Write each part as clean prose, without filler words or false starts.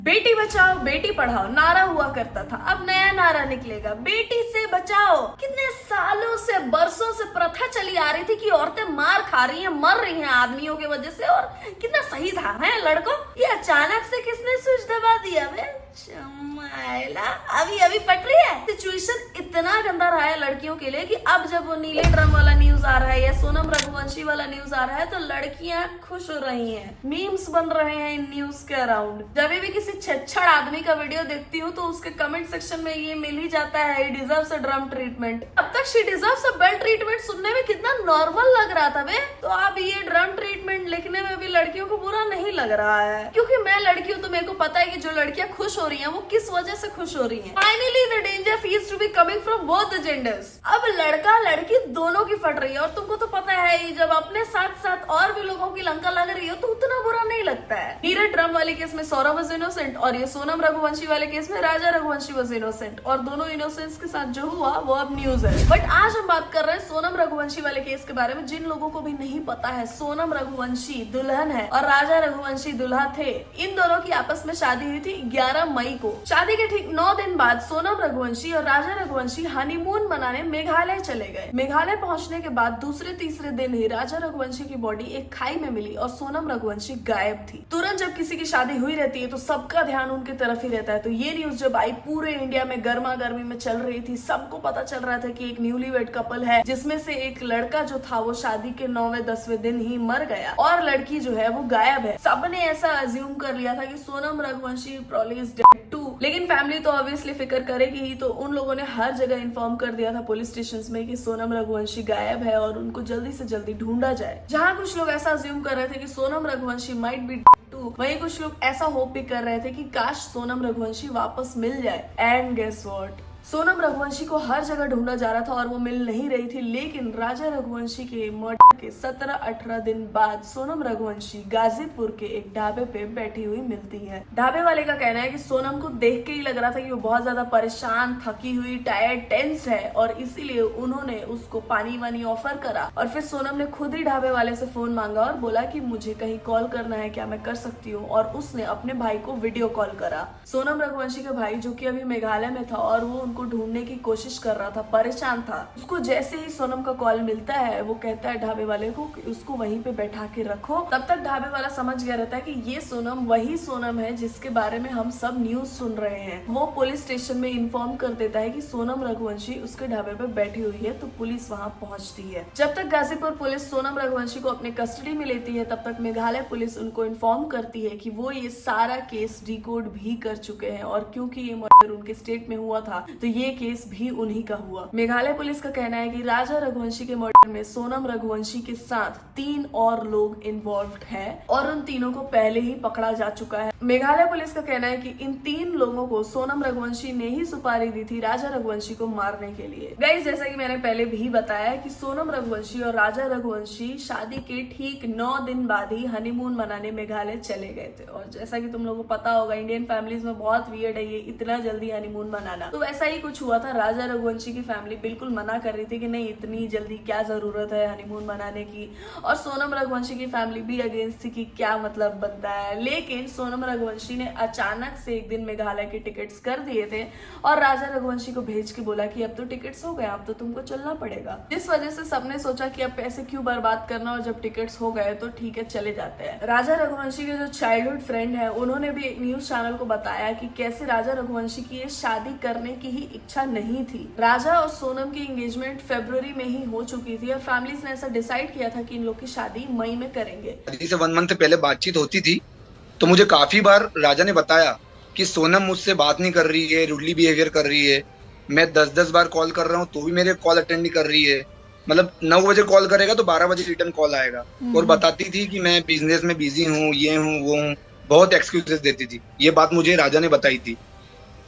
बेटी बचाओ बेटी पढ़ाओ नारा हुआ करता था, अब नया नारा निकलेगा, बेटी से बचाओ। कितने सालों से बरसों से प्रथा चली आ रही थी कि औरतें मार खा रही हैं, मर रही हैं आदमियों की वजह से, और कितना सही था है लड़कों। ये अचानक से किसने स्विच दबा दिया बे? चमाइला अभी अभी फट रही है। सिचुएशन इतना गंदा रहा है लड़कियों के लिए कि अब जब वो नीले ड्रम वाला न्यूज आ रहा है या सोनम रघुवंशी वाला न्यूज आ रहा है तो लड़कियां खुश हो रही हैं, मीम्स बन रहे हैं इन न्यूज के अराउंड। जब भी किसी छेछड़ आदमी का वीडियो देखती हूँ तो उसके कमेंट सेक्शन में ये मिल ही जाता है, ही डिजर्व्स अ ड्रम ट्रीटमेंट। अब तक she deserves a bell treatment सुनने में कितना नॉर्मल लग रहा था बे, तो अब ये ड्रम ट्रीटमेंट लिखने में भी लड़कियों को बुरा नहीं लग रहा है। क्योंकि मैं लड़की हूँ तो मेरे को पता है कि जो लड़कियां खुश हो रही हैं वो किस वजह से खुश हो रही हैं। Finally the danger feels to be coming from both the genders. अब लड़का लड़की दोनों की फट रही है, और तुमको तो पता है ही जब अपने साथ साथ और भी लोगों की लंका लग रही हो तो उतना बुरा नहीं लगता है। नीरज ड्रम वाले केस में सौरभ वाज इनोसेंट और ये सोनम रघुवंशी वाले केस में राजा रघुवंशी वाज इनोसेंट, और दोनों इनोसेंस के साथ जो हुआ वो अब न्यूज है। बट आज हम बात कर रहे हैं सोनम रघुवंशी वाले केस के बारे में। जिन लोगों को भी नहीं पता है, सोनम रघुवंशी दुल्हन है और राजा रघुवंशी दूल्हा थे। इन दोनों की आपस में शादी हुई थी 11 मई को। शादी के ठीक 9 दिन बाद सोनम रघुवंशी और राजा रघुवंशी हनीमून मनाने मेघालय चले गए। मेघालय पहुंचने के बाद दूसरे तीसरे दिन ही राजा रघुवंशी की बॉडी एक खाई में मिली और सोनम रघुवंशी गायब थी। तुरंत जब किसी की शादी हुई रहती है तो सबका ध्यान उनकी तरफ ही रहता है। तो ये न्यूज जब आई पूरे इंडिया में गर्मा गर्मी में चल रही थी, सबको पता चल रहा था कि एक न्यूलीवेड कपल है जिसमें से एक लड़का जो था वो शादी के 9वें-10वें दिन ही मर गया और लड़की जो है वो गायब है। सबने ऐसा अज्यूम कर लिया था कि Sonam Raghuvanshi probably is dead too. लेकिन फैमिली तो ऑब्वियसली फिक्र करेगी ही, तो उन लोगों ने हर जगह इन्फॉर्म कर दिया था पुलिस स्टेशन में कि सोनम रघुवंशी गायब है और उनको जल्दी से जल्दी ढूंढा जाए। जहाँ कुछ लोग ऐसा अज्यूम कर रहे थे कि Sonam Raghuvanshi might be too, वहीं कुछ लोग ऐसा होप भी कर रहे थे कि काश सोनम रघुवंशी वापस मिल जाए। And guess what, Sonam Raghuvanshi को हर जगह ढूंढा जा रहा था और वो मिल नहीं रही थी। लेकिन राजा रघुवंशी के मर्डर के 17-18 दिन बाद सोनम रघुवंशी गाजीपुर के एक ढाबे पे बैठी हुई मिलती है। ढाबे वाले का कहना है कि सोनम को देख के ही लग रहा था कि वो बहुत ज्यादा परेशान, थकी हुई, टायर्ड, टेंस है, और इसीलिए उन्होंने उसको पानी वानी ऑफर करा। और फिर सोनम ने खुद ही ढाबे वाले से फोन मांगा और बोला कि मुझे कहीं कॉल करना है, क्या मैं कर सकती हूँ? और उसने अपने भाई को वीडियो कॉल करा। सोनम रघुवंशी का भाई जो कि अभी मेघालय में था और वो उनको ढूंढने की कोशिश कर रहा था, परेशान था। उसको जैसे ही सोनम का कॉल मिलता है वो कहता है ढाबे वाले को कि उसको वहीं पे बैठा के रखो। तब तक ढाबे वाला समझ गया रहता है कि ये सोनम वही सोनम है जिसके बारे में हम सब न्यूज सुन रहे हैं। वो पुलिस स्टेशन में इन्फॉर्म कर देता है कि सोनम रघुवंशी उसके ढाबे पे बैठी हुई है, तो पुलिस वहाँ पहुंचती है। जब तक गाजीपुर पुलिस सोनम रघुवंशी को अपने कस्टडी में लेती है, तब तक मेघालय पुलिस उनको इन्फॉर्म करती है कि वो ये सारा केस डिकोड भी कर चुके हैं, और क्योंकि ये मर्डर उनके स्टेट में हुआ था तो ये केस भी उन्हीं का हुआ। मेघालय पुलिस का कहना है कि राजा रघुवंशी के मर्डर में सोनम रघुवंशी के साथ 3 और लोग इन्वॉल्व्ड हैं और उन तीनों को पहले ही पकड़ा जा चुका है। मेघालय पुलिस का कहना है कि इन 3 लोगों को सोनम रघुवंशी ने ही सुपारी दी थी राजा रघुवंशी को मारने के लिए। गाइस, जैसा कि मैंने पहले भी बताया कि सोनम रघुवंशी और राजा रघुवंशी शादी के ठीक 9 दिन बाद ही हनीमून मनाने मेघालय चले गए थे। और जैसा कि तुम लोगों को पता होगा, इंडियन फैमिलीज में बहुत वियर्ड है ये इतना जल्दी हनीमून मनाना। तो वैसा ही कुछ हुआ था। राजा रघुवंशी की फैमिली बिल्कुल मना कर रही थी कि नहीं, इतनी जल्दी क्या जरूरत है हनीमून मनाने की, और सोनम रघुवंशी की फैमिली भी अगेंस्ट थी कि क्या मतलब बनता है। लेकिन सोनम रघुवंशी ने अचानक से एक दिन मेघालय के टिकट्स कर दिए थे और राजा रघुवंशी को भेज के बोला कि अब तो टिकट्स हो गए, अब तो तुमको चलना पड़ेगा। जिस वजह से सबने सोचा कि अब पैसे क्यों बर्बाद करना, और जब टिकट्स हो गए तो ठीक है चले जाते हैं। राजा रघुवंशी के जो चाइल्डहुड फ्रेंड है उन्होंने भी एक न्यूज चैनल को बताया कि कैसे राजा रघुवंशी की ये शादी करने की ही इच्छा नहीं थी। राजा और सोनम की एंगेजमेंट फरवरी में ही हो चुकी थी और फैमिलीज ने ऐसा डिसाइड किया था कि इन लोग की शादी मई में करेंगे। शादी से 1 मंथ पहले बातचीत होती थी, तो मुझे काफी बार राजा ने बताया कि सोनम मुझसे बात नहीं कर रही है, रूडली बिहेवियर कर रही है। मैं 10-10 बार कॉल कर रहा हूँ तो भी मेरे कॉल अटेंड नहीं कर रही है। मतलब 9 बजे कॉल करेगा तो 12 बजे रिटर्न कॉल आएगा। और बताती थी कि मैं बिजनेस में बिजी हूँ, ये हूँ वो हूँ, बहुत एक्सक्यूजेस देती थी। ये बात मुझे राजा ने बताई थी।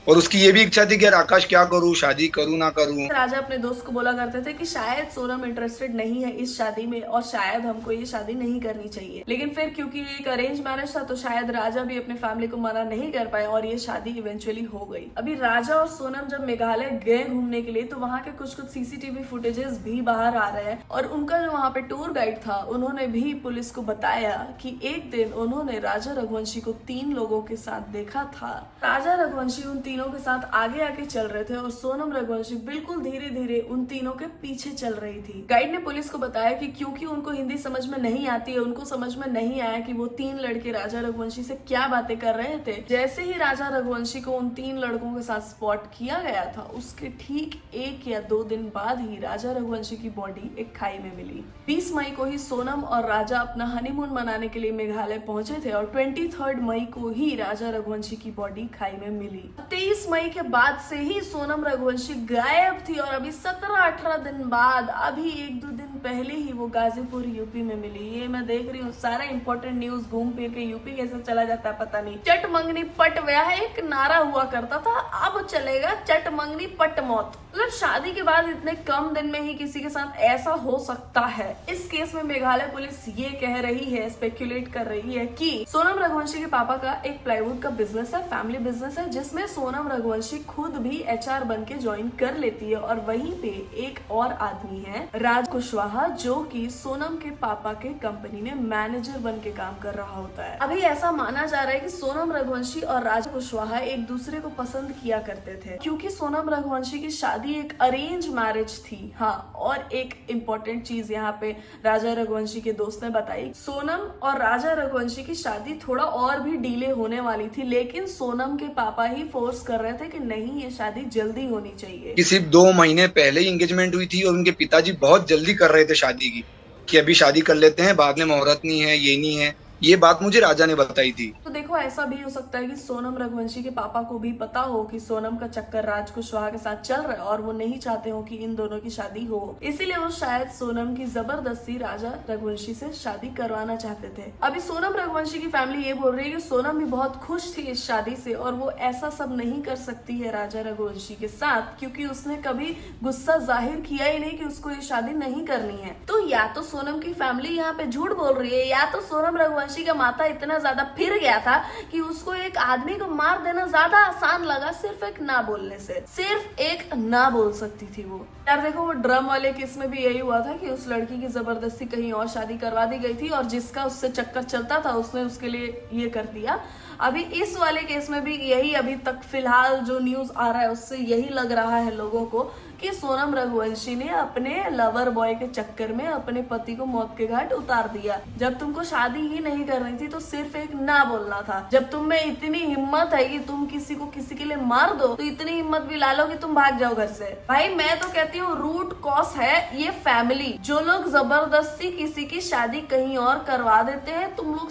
और उसकी ये भी इच्छा थी कि यार आकाश क्या करूं, शादी करूं ना करूं। राजा अपने दोस्त को बोला करते थे कि शायद सोनम इंटरेस्टेड नहीं है इस शादी में और शायद हमको ये शादी नहीं करनी चाहिए, लेकिन फिर क्योंकि ये एक अरेंज मैरिज था तो शायद राजा भी अपने फैमिली को मना नहीं कर पाए और ये शादी इवेंचुअली हो गई। अभी राजा और सोनम जब मेघालय गए घूमने के लिए तो वहाँ के कुछ सीसीटीवी फुटेजेस भी बाहर आ रहे हैं और उनका जो वहाँ पे टूर गाइड था उन्होंने भी पुलिस को बताया कि एक दिन उन्होंने राजा रघुवंशी को 3 लोगों के साथ देखा था। राजा रघुवंशी उन तीनों के साथ आगे आगे चल रहे थे और सोनम रघुवंशी बिल्कुल धीरे धीरे उन तीनों के पीछे चल रही थी। गाइड ने पुलिस को बताया कि क्योंकि उनको हिंदी समझ में नहीं आती है, उनको समझ में नहीं आया कि वो 3 लड़के राजा रघुवंशी से क्या बातें कर रहे थे। जैसे ही राजा रघुवंशी को उन 3 लड़कों के साथ स्पॉट किया गया था उसके ठीक 1 या 2 दिन बाद ही राजा रघुवंशी की बॉडी एक खाई में मिली। 20 मई को ही सोनम और राजा अपना हनीमून मनाने के लिए मेघालय पहुंचे थे और 23 मई को ही राजा रघुवंशी की बॉडी खाई में मिली। 23 मई के बाद से ही सोनम रघुवंशी गायब थी और अभी 17-18 दिन बाद अभी 1-2 दिन पहले ही वो गाजीपुर यूपी में मिली। ये मैं देख रही हूँ सारा इंपॉर्टेंट न्यूज घूम फिर के यूपी कैसे चला जाता है पता नहीं। चट मंगनी पट ब्याह एक नारा हुआ करता था, अब चलेगा चट मंगनी पट मौत। मतलब शादी के बाद इतने कम दिन में ही किसी के साथ ऐसा हो सकता है। इस केस में मेघालय पुलिस ये कह रही है, स्पेक्यूलेट कर रही है कि सोनम रघुवंशी के पापा का एक प्लाईवुड का बिजनेस है, फैमिली बिजनेस है, जिसमें सोनम रघुवंशी खुद भी एचआर बन के ज्वाइन कर लेती है और वहीं पे एक और आदमी है राज कुशवाहा जो कि सोनम के पापा के कंपनी में मैनेजर बन के काम कर रहा होता है। अभी ऐसा माना जा रहा है कि सोनम रघुवंशी और राज कुशवाहा एक दूसरे को पसंद किया करते थे क्योंकि सोनम रघुवंशी की शादी एक अरेंज मैरिज थी। हाँ, और एक इम्पोर्टेंट चीज यहाँ पे राजा रघुवंशी के दोस्त ने बताई, सोनम और राजा रघुवंशी की शादी थोड़ा और भी डिले होने वाली थी लेकिन सोनम के पापा ही फोर्स कर रहे थे कि नहीं ये शादी जल्दी होनी चाहिए। कि सिर्फ 2 महीने पहले ही एंगेजमेंट हुई थी और उनके पिताजी बहुत जल्दी कर रहे थे शादी की, कि अभी शादी कर लेते हैं, बाद में मुहूर्त नहीं है, ये नहीं है। ये बात मुझे राजा ने बताई थी। तो देखो ऐसा भी हो सकता है कि सोनम रघुवंशी के पापा को भी पता हो कि सोनम का चक्कर राज कुशवाहा के साथ चल रहा है और वो नहीं चाहते हो कि इन दोनों की शादी हो, इसीलिए वो शायद सोनम की जबरदस्ती राजा रघुवंशी से शादी करवाना चाहते थे। अभी सोनम रघुवंशी की फैमिली ये बोल रही है कि सोनम भी बहुत खुश थी इस शादी से और वो ऐसा सब नहीं कर सकती है राजा रघुवंशी के साथ क्योंकि उसने कभी गुस्सा जाहिर किया ही नहीं कि उसको ये शादी नहीं करनी है। तो या तो सोनम की फैमिली यहाँ पे झूठ बोल रही है या तो सोनम रघुवंशी का माथा इतना ज्यादा फिर गया था कि उसको एक आदमी को मार देना ज्यादा आसान लगा सिर्फ एक ना बोलने से। सिर्फ एक ना बोल सकती थी वो। यार देखो वो ड्रम वाले केस में भी यही हुआ था कि उस लड़की की जबरदस्ती कहीं और शादी करवा दी गई थी और जिसका उससे चक्कर चलता था उसने उसके लिए ये कर दिया। अभी इस वाले केस में भी यही अभी तक फिलहाल जो न्यूज आ रहा है उससे यही लग रहा है लोगों को कि सोनम रघुवंशी ने अपने लवर बॉय के चक्कर में अपने पति को मौत के घाट उतार दिया। जब तुमको शादी ही नहीं करनी थी तो सिर्फ एक ना बोलना था। जब तुम में इतनी हिम्मत है कि तुम किसी को किसी के लिए मार दो तो इतनी हिम्मत भी ला लो कि तुम भाग जाओ घर से। भाई मैं तो कहती हूँ रूट कॉज है ये फैमिली। जो लोग जबरदस्ती किसी की शादी कहीं और करवा देते हैं, तुम लोग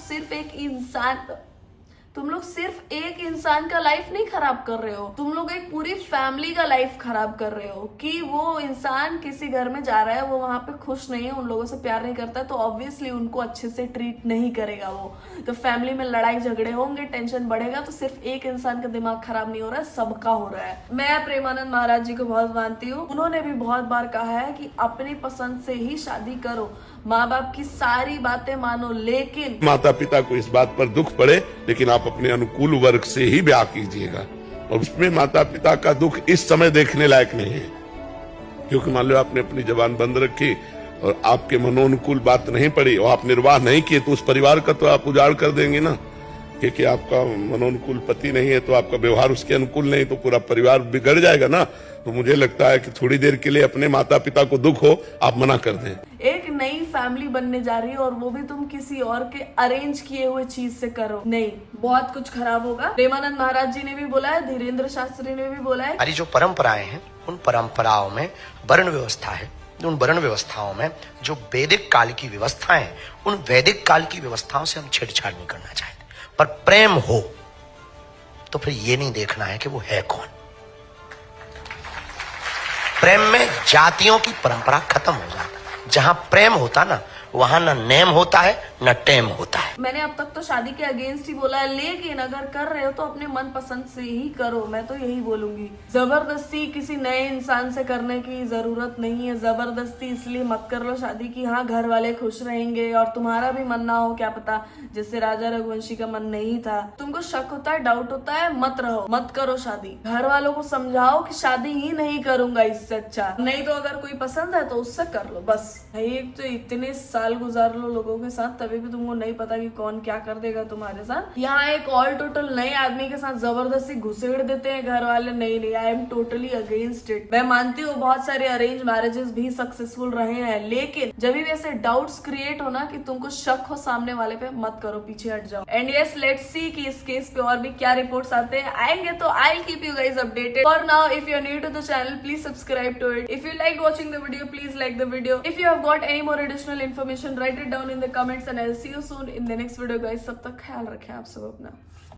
सिर्फ एक इंसान का लाइफ नहीं खराब कर रहे हो, तुम लोग एक पूरी फैमिली का लाइफ खराब कर रहे हो। कि वो इंसान किसी घर में जा रहा है, वो वहां पे खुश नहीं है, उन लोगों से प्यार नहीं करता है तो ऑब्वियसली उनको अच्छे से ट्रीट नहीं करेगा वो। तो फैमिली में लड़ाई झगड़े होंगे, टेंशन बढ़ेगा, तो सिर्फ एक इंसान का दिमाग खराब नहीं हो रहा है, सबका हो रहा है। मैं प्रेमानंद महाराज जी को बहुत मानती हूँ, उन्होंने भी बहुत बार कहा है कि अपनी पसंद से ही शादी करो, माँ बाप की सारी बातें मानो, लेकिन माता पिता को इस बात पर दुख पड़े लेकिन आप अपने अनुकूल वर्ग से ही ब्याह कीजिएगा। और उसमें माता पिता का दुख इस समय देखने लायक नहीं है क्योंकि मान लो आपने अपनी जबान बंद रखी और आपके मनोनुकूल बात नहीं पड़ी और आप निर्वाह नहीं किए तो उस परिवार का तो आप उजाड़ कर देंगे ना। क्योंकि आपका मनोनुकूल पति नहीं है तो आपका व्यवहार उसके अनुकूल नहीं तो पूरा परिवार बिगड़ जाएगा ना। तो मुझे लगता है कि थोड़ी देर के लिए अपने माता पिता को दुख हो आप मना कर दें। एक नई फैमिली बनने जा रही है और वो भी तुम किसी और के अरेंज किए हुए चीज से करो, नहीं, बहुत कुछ खराब होगा। प्रेमानंद महाराज जी ने भी बोला है, धीरेन्द्र शास्त्री ने भी बोला है। हमारी जो परंपराएं हैं उन परंपराओं में वर्ण व्यवस्था है, उन वर्ण व्यवस्थाओं में जो वैदिक काल की व्यवस्थाएं, उन वैदिक काल की व्यवस्थाओं से हम छेड़छाड़ नहीं करना चाहते। पर प्रेम हो तो फिर ये नहीं देखना है कि वो है कौन। प्रेम में जातियों की परंपरा खत्म हो जाता। जहां प्रेम होता ना वहां न नेम होता है न टेम होता है। मैंने अब तक तो शादी के अगेंस्ट ही बोला है, लेकिन अगर कर रहे हो तो अपने मन पसंद से ही करो। मैं तो यही बोलूंगी, जबरदस्ती किसी नए इंसान से करने की जरूरत नहीं है। जबरदस्ती इसलिए मत कर लो शादी की हाँ घर वाले खुश रहेंगे और तुम्हारा भी मन ना हो, क्या पता जैसे राजा रघुवंशी का मन नहीं था। तुमको शक होता है, डाउट होता है, मत रहो, मत करो शादी। घर वालों को समझाओ कि शादी ही नहीं करूंगा इससे अच्छा, नहीं तो अगर कोई पसंद है तो उससे कर लो बस। एक तो इतने साल गुजार लो लोगों के साथ, तभी भी तुमको नहीं पता कि कौन क्या कर देगा तुम्हारे साथ। यहाँ एक ऑल टोटल नए आदमी के साथ जबरदस्ती घुसेड़ देते हैं घर वाले। नहीं, I am totally against it. मैं मानती हूँ बहुत सारे अरेंज मैरिजेस भी सक्सेसफुल रहे हैं, लेकिन जब भी ऐसे डाउट्स क्रिएट हो ना कि तुमको शक हो सामने वाले पे, मत करो, पीछे हट जाओ। एंड यस, लेट्स सी कि इस केस पे और भी क्या रिपोर्ट्स आते हैं, आएंगे तो I will keep you guys updated. For now if you are new to the channel please subscribe to it. If you like watching the video, please like the video. If you have got any more additional information, write it down in the comments and I'll see you soon in the next video guys. तब तक ख्याल रखें आप सब अपना।